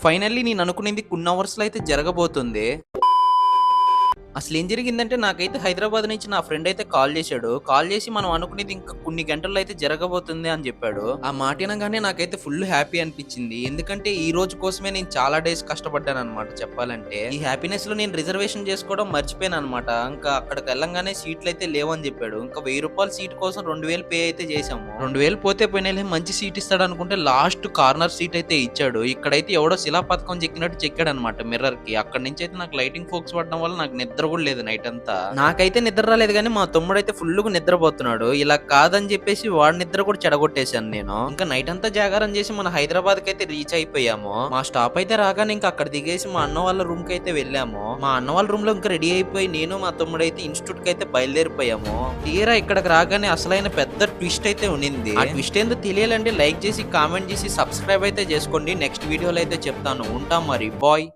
Finally నేను అనుకునేది కొన్ని అవర్స్‌లో అయితే జరగబోతుంది. అసలేం జరిగిందంటే నాకైతే హైదరాబాద్ నుంచి నా ఫ్రెండ్ అయితే కాల్ చేశాడు. కాల్ చేసి మనం అనుకునేది ఇంకా కొన్ని గంటల్లో అయితే జరగబోతుంది అని చెప్పాడు. ఆ మాట ఇనంగానే నాకైతే ఫుల్ హ్యాపీ అనిపించింది. ఎందుకంటే ఈ రోజు కోసమే నేను చాలా డేస్ కష్టపడ్డానన్నమాట చెప్పాలంటే. ఈ హ్యాపీనెస్‌లో నేను రిజర్వేషన్ చేసుకోవడం మర్చిపోయానన్నమాట. ఇంకా అక్కడికి వెళ్ళంగానే సీట్లయితే లేవని చెప్పాడు. ఇంకా రూ. 1000 సీట్ కోసం 2000 పే అయితే చేశాము. 2000 పోతే పోయినాయిలే మంచి సీట్ ఇస్తాడనుకుంటే లాస్ట్ కార్నర్ సీట్ అయితే ఇచ్చాడు. ఇక్కడైతే ఎవడో శిలా పథకం చెక్కినట్టు చెక్కాడన్నమాట మిర్రర్‌కి. అక్కడి నుంచి అయితే నాకు లైటింగ్ ఫోక్స్ పడడం వల్ల నాకు నిద్ర కూడా లేదు నైట్ అంతా. నాకైతే నిద్ర రాలేదు గానీ మా తమ్ముడైతే ఫుల్‌గా నిద్రపోతున్నాడు. ఇలా కాదని చెప్పేసి వాడి నిద్ర కూడా చెడగొట్టేశాను నేను. ఇంకా నైట్ అంతా జాగారం చేసి మన హైదరాబాద్‌కి అయితే రీచ్ అయిపోయాము. మా స్టాప్ అయితే రాగానే ఇంకా అక్కడ దిగేసి మా అన్న వాళ్ళ రూమ్ కి అయితే వెళ్ళాము. మా అన్న వాళ్ళ రూమ్ లో ఇంకా రెడీ అయిపోయి నేను మా తమ్ముడైతే ఇన్స్టిట్యూట్ కి అయితే బయలుదేరిపోయాము. తీరా ఇక్కడికి రాగానే అసలైన పెద్ద ట్విస్ట్ అయితే ఉన్నింది. ఆ ట్విస్ట్ ఏందో తెలియాలంటే లైక్ చేసి కామెంట్ చేసి సబ్స్క్రైబ్ అయితే చేసుకోండి. నెక్స్ట్ వీడియోలో అయితే చెప్తాను. ఉంటాం మరి బాయ్.